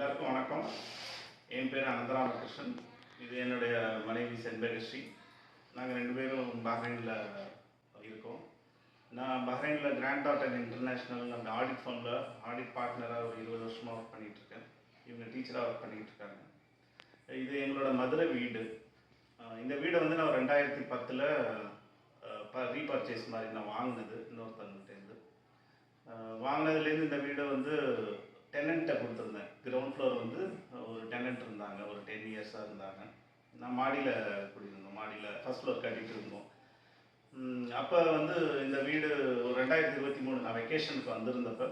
எல்லாருக்கும் வணக்கம். என் பேர் அனந்தராமகிருஷ்ணன். இது என்னுடைய மனைவி செண்பகஸ்ரீ. நாங்கள் 2 பேரும் பஹ்ரைனில் இருக்கோம். நான் பஹ்ரைனில் கிராண்ட் டாட்டன் இன்டர்நேஷ்னல் அந்த ஆடிட் ஃபர்மில் ஆடிட் பார்ட்னராக ஒரு 20 வருஷமாக ஒர்க் பண்ணிகிட்ருக்கேன். இவங்க டீச்சராக ஒர்க் பண்ணிகிட்ருக்காங்க. இது எங்களோட மதுரை வீடு. இந்த வீடை வந்து நான் 2010 ரீபர்ச்சேஸ் மாதிரி நான் வாங்கினது இன்னொருத்தவங்கள்டேருந்து. வாங்கினதுலேருந்து இந்த வீடை வந்து டெனண்ட்டை கொடுத்துருந்தேன். கிரவுண்ட் ஃப்ளோர் வந்து ஒரு டெனண்ட் இருந்தாங்க, ஒரு 10 இயர்ஸாக இருந்தாங்க. நான் மாடியில் குடியிருந்தோம், மாடியில் ஃபஸ்ட் ஃப்ளோர் கட்டிகிட்டு இருந்தோம். அப்போ வந்து இந்த வீடு ஒரு 2023 நான் வெக்கேஷனுக்கு வந்திருந்தப்போ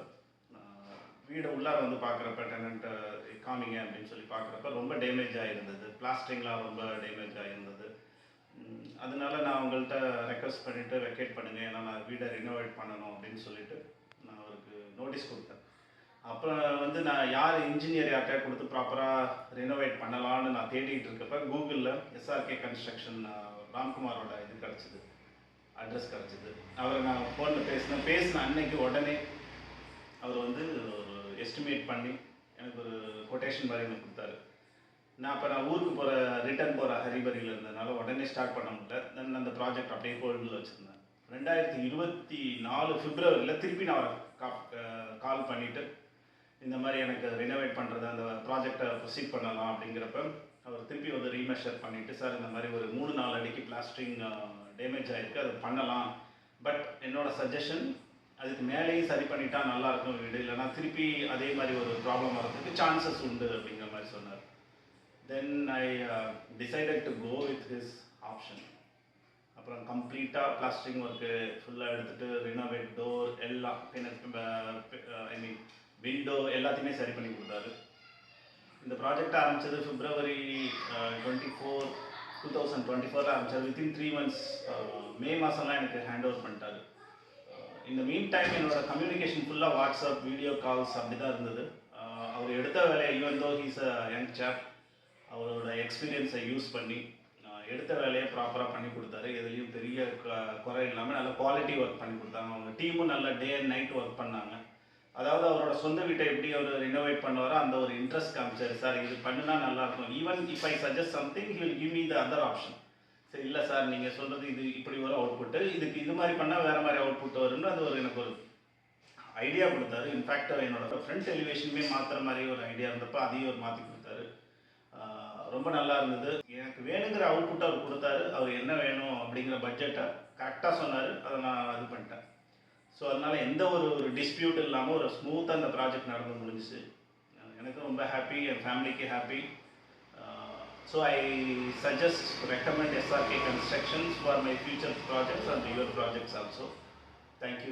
வீடை உள்ளார வந்து பார்க்குறப்ப டெனண்ட்டை காமிங்க அப்படின்னு சொல்லி பார்க்குறப்ப ரொம்ப டேமேஜ் ஆகிருந்தது. பிளாஸ்டரிங்லாம் ரொம்ப டேமேஜ் ஆகிருந்தது. அதனால நான் அவங்கள்ட்ட ரெக்வஸ்ட் பண்ணிவிட்டு வெக்கேட் பண்ணுங்கள், ஏன்னா நான் வீடை ரினோவேட் பண்ணணும் அப்படின்னு சொல்லிட்டு நான் அவருக்கு நோட்டீஸ் கொடுத்தேன். அப்போ வந்து நான் யார் இன்ஜினியர் யார்கிட்ட கொடுத்து ப்ராப்பராக ரினோவேட் பண்ணலான்னு நான் தேடிட்டு இருக்கப்ப கூகுளில் எஸ்ஆர்கே கன்ஸ்ட்ரக்ஷன் ராம்குமாரோட இது கிடச்சிது, அட்ரஸ் கிடச்சிது. அவரை நான் ஃபோனில் பேசின அன்னைக்கு உடனே அவர் வந்து ஒரு எஸ்டிமேட் பண்ணி எனக்கு ஒரு கொட்டேஷன் மாதிரி எனக்கு கொடுத்தாரு. நான் ஊருக்கு ரிட்டர்ன் போகிற ஹரிபரியில் இருந்ததுனால உடனே ஸ்டார்ட் பண்ண முடியல. தென் அந்த ப்ராஜெக்ட் அப்படியே ஹோல்டில் வச்சுருந்தேன். 2024 பிப்ரவரியில் திருப்பி நான் கால் பண்ணிவிட்டு இந்த மாதிரி எனக்கு ரினோவேட் பண்ணுறது அந்த ப்ராஜெக்டை ப்ரொசீட் பண்ணலாம் அப்படிங்கிறப்ப அவர் திருப்பி வந்து ரீமெஷர் பண்ணிவிட்டு, சார் இந்த மாதிரி ஒரு 3-4 அடிக்கு பிளாஸ்டரிங் டேமேஜ் ஆகிருக்கு, அது பண்ணலாம், பட் என்னோட சஜஷன் அதுக்கு மேலேயும் சரி பண்ணிட்டா நல்லாயிருக்கும் வீடு, இல்லைனா திருப்பி அதே மாதிரி ஒரு ப்ராப்ளம் வரதுக்கு சான்சஸ் உண்டு அப்படிங்கிற மாதிரி சொன்னார். Then I decided to go with his option. அப்புறம் கம்ப்ளீட்டாக பிளாஸ்டரிங் ஒர்க்கு ஃபுல்லாக எடுத்துகிட்டு ரினோவேட் டோர் எல்லாம் விண்டோ எல்லாத்தையுமே சரி பண்ணி கொடுத்தாரு. இந்த ப்ராஜெக்ட் ஆரம்பித்தது February 24, 2024 ஆரம்பித்தார். வித்தின் 3 months மே மாதம்லாம் எனக்கு ஹேண்ட் ஓவர் பண்ணிட்டாரு. இந்த மீன் டைம் என்னோட கம்யூனிகேஷன் ஃபுல்லாக வாட்ஸ்அப், வீடியோ கால்ஸ் அப்படி தான் இருந்தது. அவர் எடுத்த வேலையை even though he's a young சாப், அவரோட எக்ஸ்பீரியன்ஸை யூஸ் பண்ணி எடுத்த வேலையை ப்ராப்பராக பண்ணி கொடுத்தாரு. எதுலேயும் பெரிய குறை இல்லாமல் நல்ல குவாலிட்டி ஒர்க் பண்ணி கொடுத்தாங்க. அவங்க டீமும் நல்ல டே அண்ட் நைட் ஒர்க் பண்ணாங்க. அதாவது அவரோட சொந்த வீட்டை எப்படி அவர் ரினோவேட் பண்ணுவாரோ அந்த ஒரு இன்ட்ரெஸ்ட் காமிச்சார். சார் இது பண்ணுனா நல்லாயிருக்கும், even if I suggest something he will give me the other option. சரி இல்லை சார் நீங்கள் சொல்கிறது இது இப்படி வரும் அவுட்புட்டு, இதுக்கு இது மாதிரி பண்ணால் வேறு மாதிரி அவுட்புட் வரும்னு அது எனக்கு ஒரு ஐடியா கொடுத்தாரு. இன்ஃபேக்ட் என்னோட ஃப்ரண்ட் எலிவேஷனுமே மாற்றுற மாதிரி ஒரு ஐடியா இருந்தப்போ அதையும் அவர் மாற்றி கொடுத்தாரு. ரொம்ப நல்லா இருந்தது. எனக்கு வேணுங்கிற அவுட்புட் அவர் கொடுத்தாரு. அவர் என்ன வேணும் அப்படிங்கிற பட்ஜெட்டை கரெக்டாக சொன்னார். அதை நான் இது பண்ணிட்டேன். ஸோ அதனால் எந்த ஒரு டிஸ்பியூட் இல்லாமல் ஒரு ஸ்மூத்தாக அந்த ப்ராஜெக்ட் நடந்து முடிஞ்சிச்சு. எனக்கு ரொம்ப ஹாப்பி, என் ஃபேமிலிக்கு happy. So I suggest recommend SRK Constructions for my future projects and your projects also. Thank you.